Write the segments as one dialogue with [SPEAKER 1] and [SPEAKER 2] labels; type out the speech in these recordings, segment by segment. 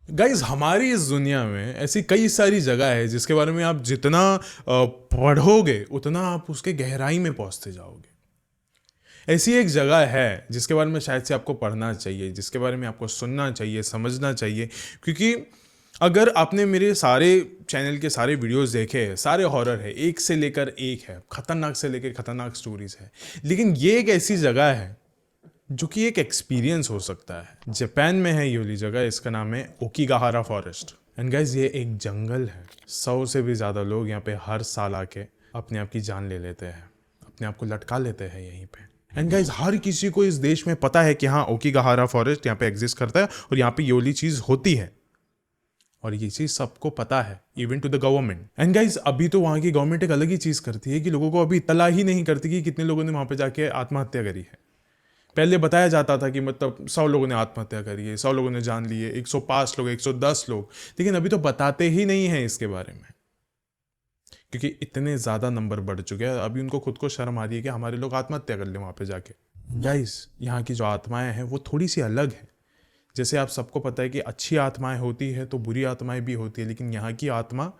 [SPEAKER 1] Guys हमारी इस दुनिया में ऐसी कई सारी जगह है जिसके बारे में आप जितना पढ़ोगे उतना आप उसके गहराई में पहुंचते जाओगे। ऐसी एक जगह है जिसके बारे में शायद से आपको पढ़ना चाहिए, जिसके बारे में आपको सुनना चाहिए, समझना चाहिए। क्योंकि अगर आपने मेरे सारे चैनल के सारे वीडियोस देखे हैं, सारे हॉरर है, एक से लेकर एक है, खतरनाक से लेकर खतरनाक स्टोरीज है। लेकिन ये एक ऐसी जगह है जो कि एक एक्सपीरियंस हो सकता है। जापान में है ये वाली जगह, इसका नाम है ओकिगाहारा फॉरेस्ट। एंड गाइज ये एक जंगल है। 100 से भी ज़्यादा लोग यहाँ पे हर साल आके अपने आप की जान ले लेते हैं, अपने आप को लटका लेते हैं यहीं पे। एंड गाइज हर किसी को इस देश में पता है कि हाँ, ओकिगाहारा फॉरेस्ट यहाँ पे एग्जिस्ट करता है और यहाँ पे ये वाली चीज़ होती है। और ये चीज़ सबको पता है, even to the government. And guys अभी तो वहाँ की गवर्नमेंट एक अलग ही चीज़ करती है कि लोगों को अभी इतला ही नहीं करती कि कितने लोगों ने वहाँ पे जाके आत्महत्या करी है। पहले बताया जाता था कि मतलब 100 लोगों ने आत्महत्या करी है, 100 लोगों ने जान ली है, 105 लोग, 110 लोग। लेकिन अभी तो बताते ही नहीं है इसके बारे में, क्योंकि इतने ज़्यादा नंबर बढ़ चुके हैं। अभी उनको खुद को शर्म आ रही है कि हमारे लोग आत्महत्या कर ले वहाँ पे जाके। गाइस यहाँ की जो आत्माएं हैं वो थोड़ी सी अलग है। जैसे आप सबको पता है कि अच्छी आत्माएं होती है तो बुरी आत्माएं भी होती है, लेकिन यहाँ की आत्मा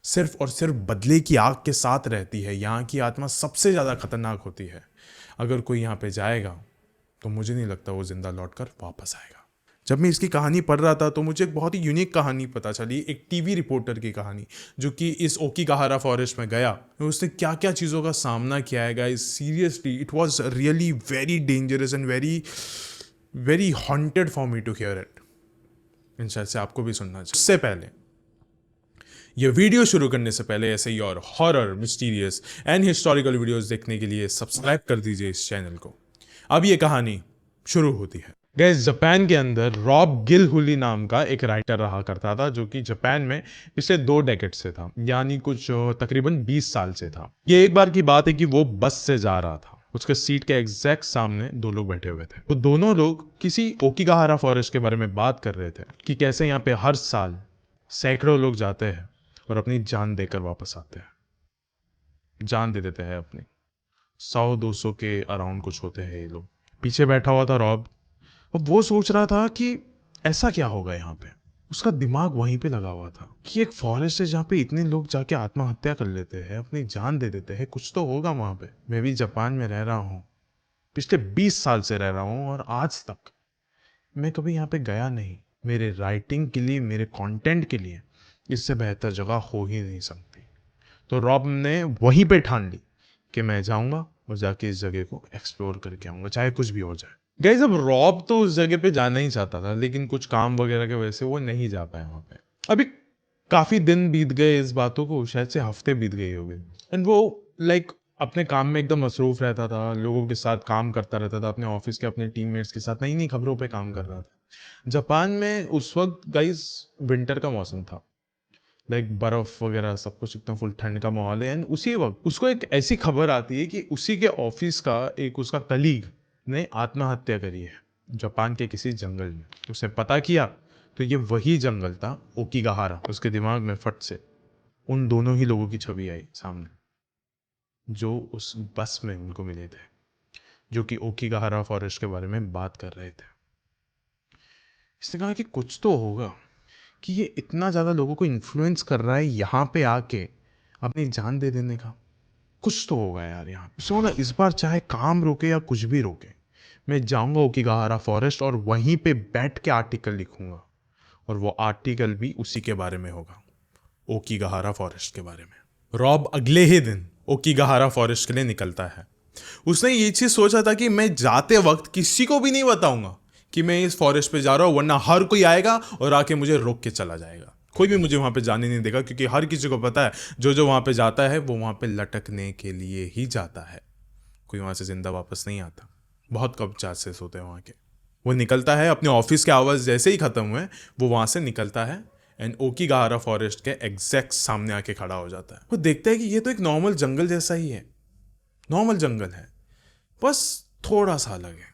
[SPEAKER 1] सिर्फ और सिर्फ बदले की आग के साथ रहती है। यहाँ की आत्मा सबसे ज़्यादा खतरनाक होती है। अगर कोई यहाँ पे जाएगा तो मुझे नहीं लगता वो जिंदा लौटकर वापस आएगा। जब मैं इसकी कहानी पढ़ रहा था तो मुझे एक बहुत ही यूनिक कहानी पता चली, एक टीवी रिपोर्टर की कहानी, जो कि इस ओकिगाहारा फॉरेस्ट में गया। उसने क्या क्या चीज़ों का सामना किया है guys, seriously it was really very dangerous and very very haunted for me to hear it. इन शायद से आपको भी सुनना चाहिए। उससे पहले, ये वीडियो शुरू करने से पहले ऐसे ही और horror, mysterious and historical videos देखने के लिए सब्सक्राइब कर दीजिए इस चैनल को। अब ये कहानी शुरू होती है। गैस जापान के अंदर रॉब गिलहुली नाम का एक राइटर रहा करता था, जो कि जापान में पिछले 2 डेकेड से था, यानी कुछ तकरीबन 20 साल से था। ये एक बार की बात है कि वो बस से जा रहा था। उसके सीट के एग्जैक्ट सामने 2 लोग बैठे हुए थे। वो दोनों लोग किसी ओकिगाहारा फॉरेस्ट के बारे में बात कर रहे थे कि कैसे यहाँ पे हर साल सैकड़ों लोग जाते हैं और अपनी जान देकर वापस आते हैं। जान दे देते हैं अपनी। 100-200 के अराउंड कुछ होते हैं ये लोग। पीछे बैठा हुआ था रॉब, और वो सोच रहा था कि ऐसा क्या होगा यहाँ पे। उसका दिमाग वहीं पे लगा हुआ था कि एक फॉरेस्ट है जहाँ पे इतने लोग जाके आत्महत्या कर लेते हैं, अपनी जान दे देते हैं, कुछ तो होगा वहाँ पे। मैं भी जापान में रह रहा हूँ, पिछले 20 साल से रह रहा हूँ, और आज तक मैं कभी यहाँ पे गया नहीं। मेरे राइटिंग के लिए, मेरे कंटेंट के लिए इससे बेहतर जगह हो ही नहीं सकती। तो रॉब ने वहीं पे ठान ली कि मैं जाऊंगा और जाके इस जगह को एक्सप्लोर करके आऊंगा, चाहे कुछ भी हो जाए। गाइस अब रॉब तो उस जगह पे जाना ही चाहता था, लेकिन कुछ काम वगैरह की वजह से वो नहीं जा पाया वहाँ पे। अभी काफी दिन बीत गए इस बातों को, शायद से हफ्ते बीत गए होंगे। एंड वो लाइक अपने काम में एकदम मसरूफ रहता था, लोगों के साथ काम करता रहता था, अपने ऑफिस के अपने टीममेट्स के साथ नई नई खबरों पे काम कर रहा था। जापान में उस वक्त गाइस विंटर का मौसम था, लाइक बर्फ वगैरह सब कुछ, एकदम फुल ठंड का माहौल है। एंड उसी वक्त उसको एक ऐसी खबर आती है कि उसी के ऑफिस का एक उसका कलीग ने आत्महत्या करी है जापान के किसी जंगल में। तो उसने पता किया तो ये वही जंगल था ओकिगाहारा। उसके दिमाग में फट से उन दोनों ही लोगों की छवि आई सामने, जो उस बस में उनको मिले थे, जो कि ओकिगाहारा फॉरेस्ट के बारे में बात कर रहे थे। इसने कहा कि कुछ तो होगा कि ये इतना ज़्यादा लोगों को इन्फ्लुएंस कर रहा है यहाँ पे आके अपनी जान दे देने का। कुछ तो होगा यार यहाँ पे। सो ना इस बार चाहे काम रोके या कुछ भी रोके, मैं जाऊँगा ओकिगाहारा फॉरेस्ट और वहीं पे बैठ के आर्टिकल लिखूंगा। और वो आर्टिकल भी उसी के बारे में होगा, ओकिगाहारा फॉरेस्ट के बारे में। रॉब अगले ही दिन ओकिगाहारा फॉरेस्ट के लिए निकलता है। उसने ये चीज़ सोचा था कि मैं जाते वक्त किसी को भी नहीं बताऊंगा कि मैं इस फॉरेस्ट पे जा रहा हूँ, वरना हर कोई आएगा और आके मुझे रोक के चला जाएगा। कोई भी मुझे वहाँ पे जाने नहीं देगा, क्योंकि हर किसी को पता है जो जो वहाँ पे जाता है वो वहाँ पे लटकने के लिए ही जाता है। कोई वहाँ से जिंदा वापस नहीं आता। बहुत कम चांसेस होते हैं वहाँ के। वो निकलता है, अपने ऑफिस के आवर्स जैसे ही खत्म हुए वो वहाँ से निकलता है एंड ओकिगाहारा फॉरेस्ट के एग्जैक्ट सामने आके खड़ा हो जाता है। वो देखता है कि ये तो एक नॉर्मल जंगल जैसा ही है, नॉर्मल जंगल है, बस थोड़ा सा अलग है।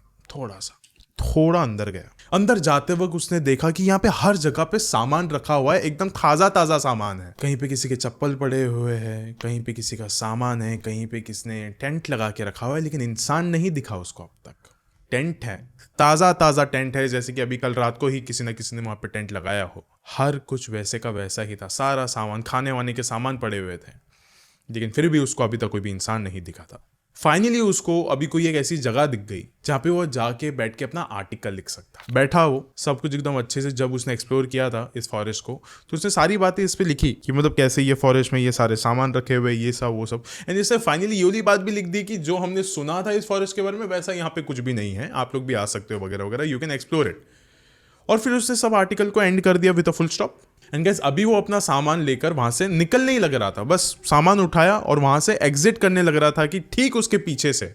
[SPEAKER 1] थोड़ा अंदर गया। अंदर जाते वक्त उसने देखा कि यहाँ पे हर जगह पे सामान रखा हुआ है, एकदम ताजा ताजा सामान है। कहीं पे किसी के चप्पल पड़े हुए हैं, कहीं पे किसी का सामान है, कहीं पे किसने टेंट लगा के रखा हुआ है, लेकिन इंसान नहीं दिखा उसको अब तक। टेंट है, ताज़ा ताज़ा टेंट है, जैसे कि अभी कल रात को ही किसी न किसी ने वहाँ पे टेंट लगाया हो। हर कुछ वैसे का वैसा ही था, सारा सामान, खाने वाने के सामान पड़े हुए थे, लेकिन फिर भी उसको अभी तक कोई भी इंसान नहीं दिखा था। फाइनली उसको अभी कोई एक ऐसी जगह दिख गई जहाँ पे वो जाके बैठ के अपना आर्टिकल लिख सकता। बैठा वो सब कुछ एकदम अच्छे से, जब उसने एक्सप्लोर किया था इस फॉरेस्ट को, तो उसने सारी बातें इस पे लिखी कि मतलब कैसे ये फॉरेस्ट में ये सारे सामान रखे हुए, ये सब वो सब। एंड इससे फाइनली ये वाली बात भी लिख दी कि जो हमने सुना था इस फॉरेस्ट के बारे में वैसा यहाँ पे कुछ भी नहीं है, आप लोग भी आ सकते हो वगैरह वगैरह, यू कैन एक्सप्लोर इट। और फिर उसने सब आर्टिकल को एंड कर दिया with a full stop. And gas अभी वो अपना सामान लेकर वहां से निकलने ही लग रहा था, बस सामान उठाया और वहां से एग्जिट करने लग रहा था कि ठीक उसके पीछे से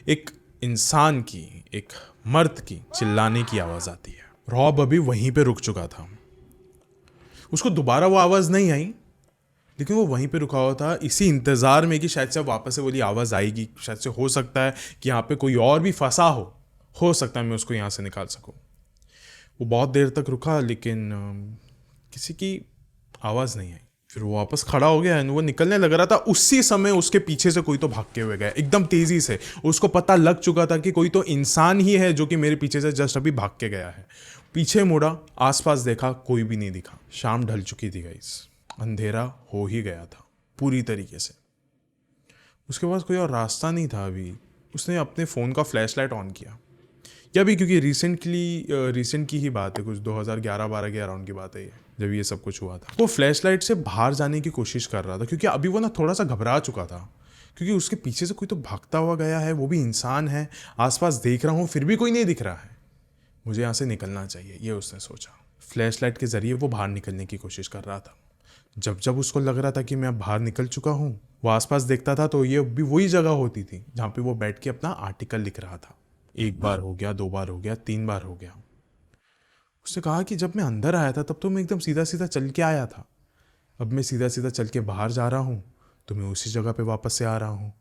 [SPEAKER 1] एक इंसान की, एक मर्द की चिल्लाने की आवाज आती है। रॉब अभी वहीं पे रुक चुका था, उसको दोबारा वो आवाज नहीं आई, लेकिन वो वहीं पे रुका हुआ था इसी इंतजार में कि शायद से वापस से वो आवाज आएगी, शायद से हो सकता है कि यहाँ पे कोई और भी फंसा हो सकता है मैं उसको यहाँ से निकाल सकूं। वो बहुत देर तक रुका, लेकिन किसी की आवाज़ नहीं आई। फिर वो वापस खड़ा हो गया, वो निकलने लग रहा था, उसी समय उसके पीछे से कोई तो भागते हुए गया एकदम तेजी से। उसको पता लग चुका था कि कोई तो इंसान ही है जो कि मेरे पीछे से जस्ट अभी भाग के गया है। पीछे मुड़ा, आसपास देखा, कोई भी नहीं दिखा। शाम ढल चुकी थी गाइस, अंधेरा हो ही गया था पूरी तरीके से। उसके पास कोई और रास्ता नहीं था। अभी उसने अपने फ़ोन का फ्लैश लाइट ऑन किया, या भी क्योंकि रिसेंट की ही बात है, कुछ 2011-12 के अराउंड की बात है ये, जब ये सब कुछ हुआ था। वो फ्लैश लाइट से बाहर जाने की कोशिश कर रहा था, क्योंकि अभी वो ना थोड़ा सा घबरा चुका था, क्योंकि उसके पीछे से कोई तो भागता हुआ गया है, वो भी इंसान है। आसपास देख रहा हूँ फिर भी कोई नहीं दिख रहा है, मुझे यहाँ से निकलना चाहिए, ये उसने सोचा। फ्लैश लाइट के जरिए वो बाहर निकलने की कोशिश कर रहा था। जब जब उसको लग रहा था कि मैं अब बाहर निकल चुका हूँ, वो आसपास देखता था तो ये भी वही जगह होती थी जहाँ पे वो बैठ के अपना आर्टिकल लिख रहा था। 1 बार हो गया, 2 बार हो गया, 3 बार हो गया। उसने कहा कि जब मैं अंदर आया था तब तो मैं एकदम सीधा सीधा चल के आया था, अब मैं सीधा सीधा चल के बाहर जा रहा हूँ तो मैं उसी जगह पे वापस से आ रहा हूँ,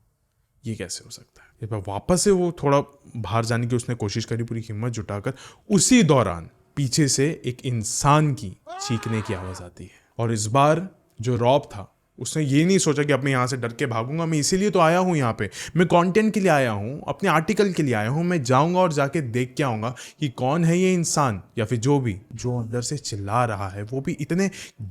[SPEAKER 1] ये कैसे हो सकता है। एक बार वापस से वो थोड़ा बाहर जाने की उसने कोशिश करी पूरी हिम्मत जुटाकर। उसी दौरान पीछे से एक इंसान की चीखने की आवाज़ आती है, और इस बार जो रॉब था उसने ये नहीं सोचा कि अब मैं यहाँ से डर के भागूंगा, मैं इसीलिए तो आया हूँ यहाँ पे, मैं कंटेंट के लिए आया हूँ, अपने आर्टिकल के लिए आया हूँ, मैं जाऊँगा और जाके देख के आऊँगा कि कौन है ये इंसान, या फिर जो अंदर से चिल्ला रहा है, वो भी इतने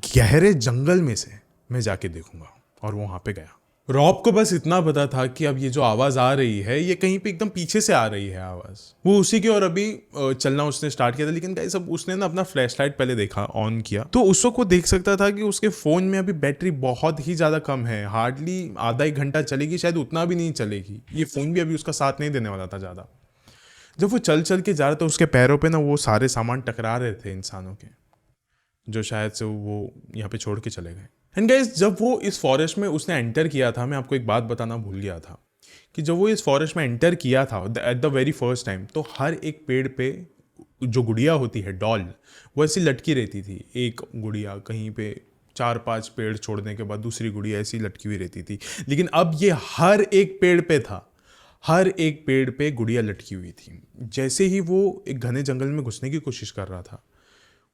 [SPEAKER 1] गहरे जंगल में से, मैं जाके देखूंगा। और वो वहाँ पे गया। रॉब को बस इतना पता था कि अब ये जो आवाज़ आ रही है ये कहीं पे एकदम पीछे से आ रही है आवाज़। वो उसी की ओर अभी चलना उसने स्टार्ट किया था, लेकिन गाइस अब उसने ना अपना फ्लैश लाइट पहले देखा, ऑन किया, तो उस वक्त वो देख सकता था कि उसके फ़ोन में अभी बैटरी बहुत ही ज़्यादा कम है, हार्डली आधा 1 घंटा चलेगी, शायद उतना भी नहीं चलेगी। ये फ़ोन भी अभी उसका साथ नहीं देने वाला था ज़्यादा। जब वो चल चल के जा रहा था, उसके पैरों पर ना वो सारे सामान टकरा रहे थे इंसानों के, जो शायद से वो यहाँ पे छोड़ के चले गए। एंड गाइस जब वो इस फॉरेस्ट में उसने एंटर किया था, मैं आपको एक बात बताना भूल गया था कि जब वो इस फॉरेस्ट में एंटर किया था at the very first time, तो हर एक पेड़ पे जो गुड़िया होती है, डॉल, वो ऐसी लटकी रहती थी। एक गुड़िया कहीं पे 4-5 पेड़ छोड़ने के बाद दूसरी गुड़िया ऐसी लटकी हुई रहती थी, लेकिन अब ये हर एक पेड़ पे था, हर एक पेड़ पे गुड़िया लटकी हुई थी। जैसे ही वो एक घने जंगल में घुसने की कोशिश कर रहा था,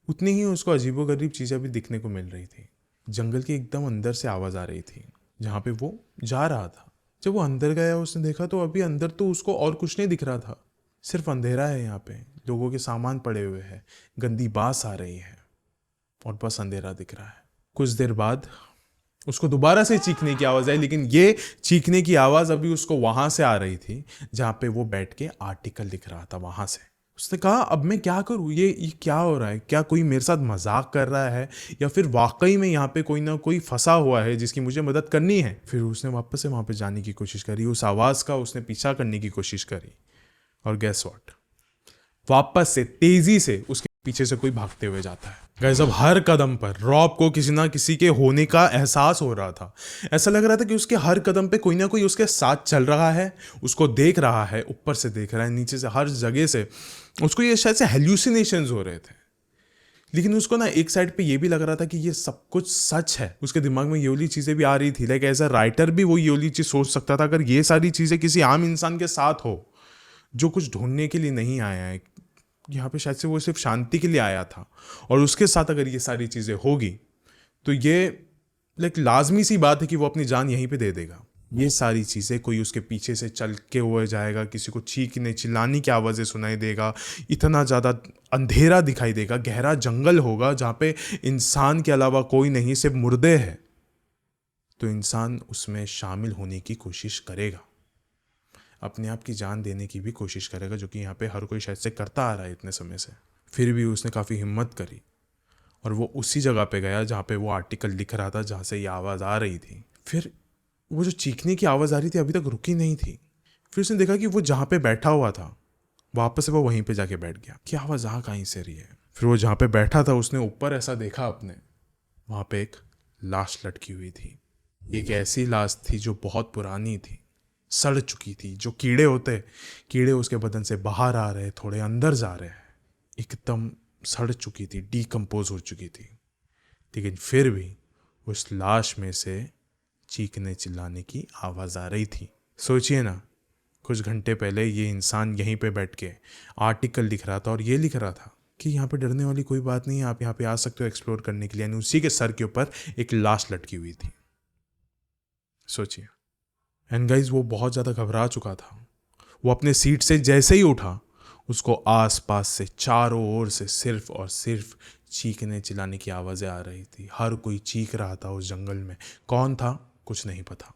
[SPEAKER 1] उतनी ही उसको अजीबोगरीब चीज़ें भी दिखने को मिल रही थी। जंगल के एकदम अंदर से आवाज़ आ रही थी जहाँ पे वो जा रहा था। जब वो अंदर गया, उसने देखा तो अभी अंदर तो उसको और कुछ नहीं दिख रहा था, सिर्फ अंधेरा है। यहाँ पे लोगों के सामान पड़े हुए हैं, गंदी बास आ रही है, और बस अंधेरा दिख रहा है। कुछ देर बाद उसको दोबारा से चीखने की आवाज़ आई, लेकिन ये चीखने की आवाज़ अभी उसको वहाँ से आ रही थी जहाँ पे वो बैठ के आर्टिकल लिख रहा था, वहाँ से। उसने कहा अब मैं क्या करूँ, ये क्या हो रहा है, क्या कोई मेरे साथ मजाक कर रहा है, या फिर वाकई में यहाँ पे कोई ना कोई फंसा हुआ है जिसकी मुझे मदद करनी है। फिर उसने वापस से वहाँ पे जाने की कोशिश करी, उस आवाज़ का उसने पीछा करने की कोशिश करी, और गैस व्हाट, वापस से तेजी से उसके पीछे से कोई भागते हुए जाता है। गाइस अब हर कदम पर रॉब को किसी ना किसी के होने का एहसास हो रहा था। ऐसा लग रहा था कि उसके हर कदम पे कोई ना कोई उसके साथ चल रहा है, उसको देख रहा है, ऊपर से देख रहा है, नीचे से, हर जगह से। उसको ये शायद से हेल्यूसिनेशंस हो रहे थे, लेकिन उसको ना एक साइड पे ये भी लग रहा था कि ये सब कुछ सच है। उसके दिमाग में ये वाली चीज़ें भी आ रही थी, लाइक एज अ राइटर भी वो ये वाली चीज़ सोच सकता था, अगर ये सारी चीज़ें किसी आम इंसान के साथ हो जो कुछ ढूंढने के लिए नहीं आया है यहाँ पे, शायद से वो सिर्फ शांति के लिए आया था, और उसके साथ अगर ये सारी चीज़ें होगी तो ये लाइक लाजमी सी बात है कि वो अपनी जान यहीं पे दे देगा। ये सारी चीज़ें, कोई उसके पीछे से चल के हुए जाएगा, किसी को चीखने चिल्लाने की आवाज़ें सुनाई देगा, इतना ज़्यादा अंधेरा दिखाई देगा, गहरा जंगल होगा जहाँ पे इंसान के अलावा कोई नहीं, सिर्फ मुर्दे हैं, तो इंसान उसमें शामिल होने की कोशिश करेगा, अपने आप की जान देने की भी कोशिश करेगा, जो कि यहाँ पे हर कोई शायद से करता आ रहा है इतने समय से। फिर भी उसने काफ़ी हिम्मत करी और वो उसी जगह पे गया जहाँ पे वो आर्टिकल लिख रहा था, जहाँ से ये आवाज़ आ रही थी। फिर वो जो चीखने की आवाज़ आ रही थी अभी तक रुकी नहीं थी। फिर उसने देखा कि वो जहाँ पे बैठा हुआ था वापस से वो वहीं पे जाके बैठ गया कि आवाज़ आ कहीं से रही है। फिर वो जहाँ पे बैठा था उसने ऊपर ऐसा देखा अपने, वहाँ पे एक लाश लटकी हुई थी। एक ऐसी लाश थी जो बहुत पुरानी थी, सड़ चुकी थी, जो कीड़े होते, कीड़े उसके बदन से बाहर आ रहे, थोड़े अंदर जा रहे हैं, एकदम सड़ चुकी थी, डीकम्पोज हो चुकी थी। लेकिन फिर भी उस लाश में से चीखने चिल्लाने की आवाज़ आ रही थी। सोचिए ना, कुछ घंटे पहले ये इंसान यहीं पे बैठ के आर्टिकल लिख रहा था और ये लिख रहा था कि यहाँ पे डरने वाली कोई बात नहीं है, आप यहाँ पे आ सकते हो एक्सप्लोर करने के लिए। यानी उसी के सर के ऊपर एक लाश लटकी हुई थी। सोचिए। एंड गाइज वो बहुत ज़्यादा घबरा चुका था। वो अपने सीट से जैसे ही उठा, उसको आस पास से चारों ओर से सिर्फ और सिर्फ चीखने चिल्लाने की आवाज़ें आ रही थी। हर कोई चीख रहा था उस जंगल में। कौन था कुछ नहीं पता,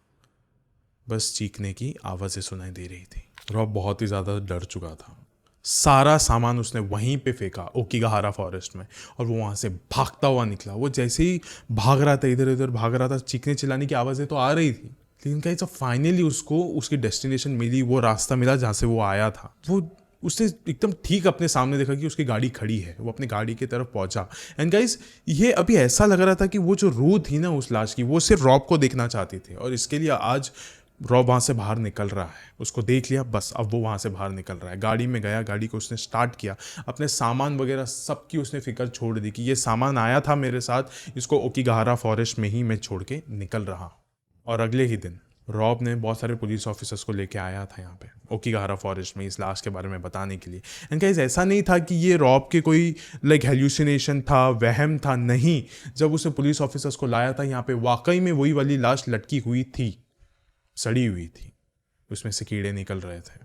[SPEAKER 1] बस चीखने की आवाज़ें सुनाई दे रही थी। रॉब बहुत ही ज़्यादा डर चुका था। सारा सामान उसने वहीं पे फेंका ओकिगाहारा फॉरेस्ट में, और वो वहाँ से भागता हुआ निकला। वो जैसे ही भाग रहा था, इधर उधर भाग रहा था, चीखने चिल्लाने की आवाज़ें तो आ रही थी, लेकिन कहीं फाइनली उसको उसकी डेस्टिनेशन मिली, वो रास्ता मिला जहाँ से वो आया था। वो उसने एकदम ठीक अपने सामने देखा कि उसकी गाड़ी खड़ी है। वो अपनी गाड़ी की तरफ पहुंचा। एंड गाइस, ये अभी ऐसा लग रहा था कि वो जो रूह थी ना उस लाश की, वो सिर्फ रॉब को देखना चाहती थी, और इसके लिए आज रॉब वहाँ से बाहर निकल रहा है। उसको देख लिया, बस अब वो वहाँ से बाहर निकल रहा है। गाड़ी में गया, गाड़ी को उसने स्टार्ट किया, अपने सामान वगैरह सब की उसने फिक्र छोड़ दी कि ये सामान आया था मेरे साथ, इसको ओकिगाहारा फॉरेस्ट में ही मैं छोड़ के निकल रहा हूँ। और अगले ही दिन रॉब ने बहुत सारे पुलिस ऑफिसर्स को लेके आया था यहाँ पे ओकिगाहारा फॉरेस्ट में इस लाश के बारे में बताने के लिए। एंड गाइस, ऐसा नहीं था कि ये रॉब के कोई हेल्यूसिनेशन था, वहम था, नहीं। जब उसे पुलिस ऑफिसर्स को लाया था यहाँ पे, वाकई में वही वाली लाश लटकी हुई थी, सड़ी हुई थी, उसमें से कीड़े निकल रहे थे।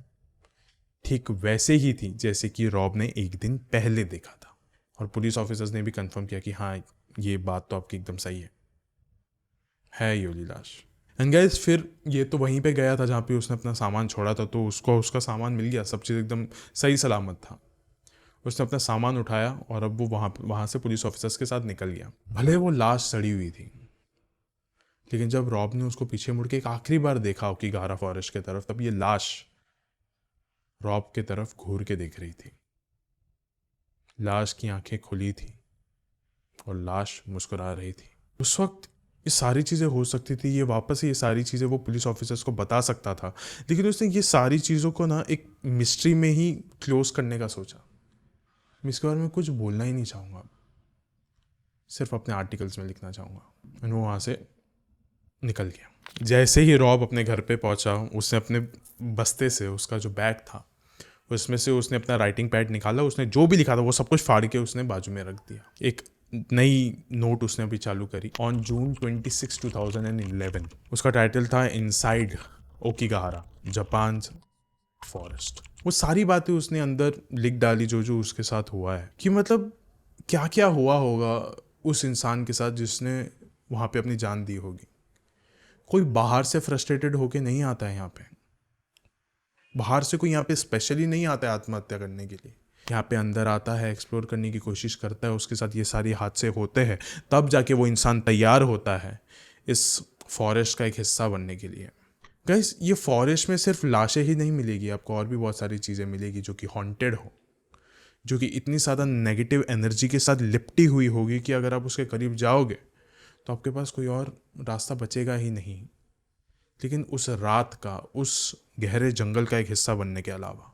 [SPEAKER 1] ठीक वैसे ही थी जैसे कि रॉब ने एक दिन पहले देखा था। और पुलिस ऑफिसर्स ने भी कंफर्म किया कि हाँ, ये बात तो आपकी एकदम सही है ये वाली लाश। एंड गाइस, फिर ये तो वहीं पे गया था जहाँ पे उसने अपना सामान छोड़ा था, तो उसको उसका सामान मिल गया, सब चीज़ एकदम सही सलामत था। उसने अपना सामान उठाया और अब वो वहाँ से पुलिस ऑफिसर्स के साथ निकल गया। भले वो लाश सड़ी हुई थी, लेकिन जब रॉब ने उसको पीछे मुड़ के एक आखिरी बार देखा ओकिगाहारा फॉरेस्ट की तरफ, तब ये लाश रॉब की तरफ घूर के देख रही थी। लाश की आंखें खुली थी और लाश मुस्कुरा रही थी। उस वक्त ये सारी चीज़ें हो सकती थी, ये वापस ये सारी चीज़ें वो पुलिस ऑफिसर्स को बता सकता था, लेकिन उसने ये सारी चीज़ों को ना एक मिस्ट्री में ही क्लोज करने का सोचा। मैं इसके बारे में कुछ बोलना ही नहीं चाहूँगा, सिर्फ अपने आर्टिकल्स में लिखना चाहूँगा। वो वहाँ से निकल गया। जैसे ही रॉब अपने घर पे पहुँचा, उसने अपने बस्ते से उसका जो बैग था उसमें से उसने अपना राइटिंग पैड निकाला। उसने जो भी लिखा था वो सब कुछ फाड़ के उसने बाजू में रख दिया। एक नई नोट उसने अभी चालू करी। ऑन जून 26, 2011 उसका टाइटल था इनसाइड ओकिगाहारा जापान फॉरेस्ट। वो सारी बातें उसने अंदर लिख डाली जो जो उसके साथ हुआ है, कि मतलब क्या क्या हुआ होगा उस इंसान के साथ जिसने वहाँ पे अपनी जान दी होगी। कोई बाहर से फ्रस्ट्रेटेड होके नहीं आता है यहाँ पे, बाहर से कोई यहाँ पे स्पेशली नहीं आता है आत्महत्या करने के लिए। यहाँ पे अंदर आता है, एक्सप्लोर करने की कोशिश करता है, उसके साथ ये सारे हादसे होते हैं, तब जाके वो इंसान तैयार होता है इस फॉरेस्ट का एक हिस्सा बनने के लिए। गाइस, ये फॉरेस्ट में सिर्फ लाशें ही नहीं मिलेगी आपको, और भी बहुत सारी चीज़ें मिलेगी जो कि हॉन्टेड हो, जो कि इतनी ज़्यादा नेगेटिव एनर्जी के साथ लिपटी हुई होगी कि अगर आप उसके करीब जाओगे तो आपके पास कोई और रास्ता बचेगा ही नहीं। लेकिन उस रात का, उस गहरे जंगल का एक हिस्सा बनने के अलावा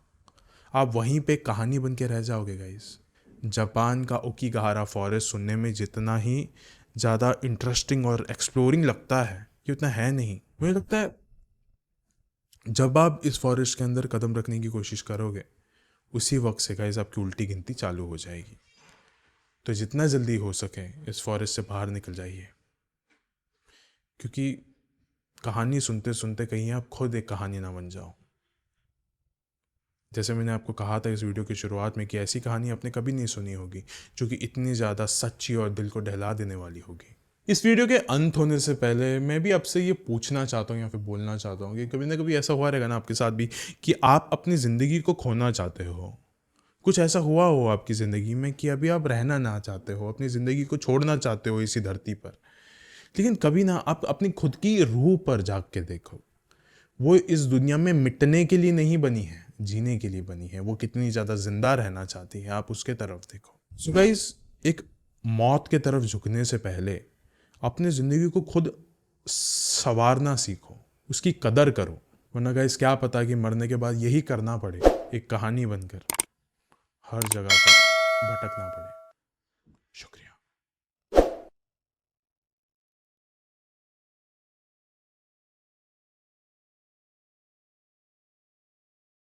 [SPEAKER 1] आप वहीं पे कहानी बन के रह जाओगे गाइस। जापान का ओकिगाहारा फॉरेस्ट सुनने में जितना ही ज़्यादा इंटरेस्टिंग और एक्सप्लोरिंग लगता है, ये उतना है नहीं। मुझे लगता है जब आप इस फॉरेस्ट के अंदर कदम रखने की कोशिश करोगे, उसी वक्त से गाइस आपकी उल्टी गिनती चालू हो जाएगी। तो जितना जल्दी हो सके इस फॉरेस्ट से बाहर निकल जाइए, क्योंकि कहानी सुनते सुनते कहीं आप खुद एक कहानी ना बन जाओ। जैसे मैंने आपको कहा था इस वीडियो की शुरुआत में कि ऐसी कहानी आपने कभी नहीं सुनी होगी जो कि इतनी ज़्यादा सच्ची और दिल को दहला देने वाली होगी। इस वीडियो के अंत होने से पहले मैं भी आपसे ये पूछना चाहता हूँ या फिर बोलना चाहता हूँ कि कभी ना कभी ऐसा हुआ रहेगा ना आपके साथ भी कि आप अपनी ज़िंदगी को खोना चाहते हो। कुछ ऐसा हुआ हो आपकी ज़िंदगी में कि अभी आप रहना ना चाहते हो, अपनी ज़िंदगी को छोड़ना चाहते हो इसी धरती पर, लेकिन कभी ना आप अपनी खुद की रूह पर जाग के देखो। वो इस दुनिया में मिटने के लिए नहीं बनी है, जीने के लिए बनी है। वो कितनी ज़्यादा जिंदा रहना चाहती है, आप उसके तरफ देखो। सो गाइस, एक मौत के तरफ झुकने से पहले अपने ज़िंदगी को खुद संवारना सीखो, उसकी कदर करो। वरना गाइस क्या पता कि मरने के बाद यही करना पड़े, एक कहानी बनकर हर जगह पर भटकना पड़े।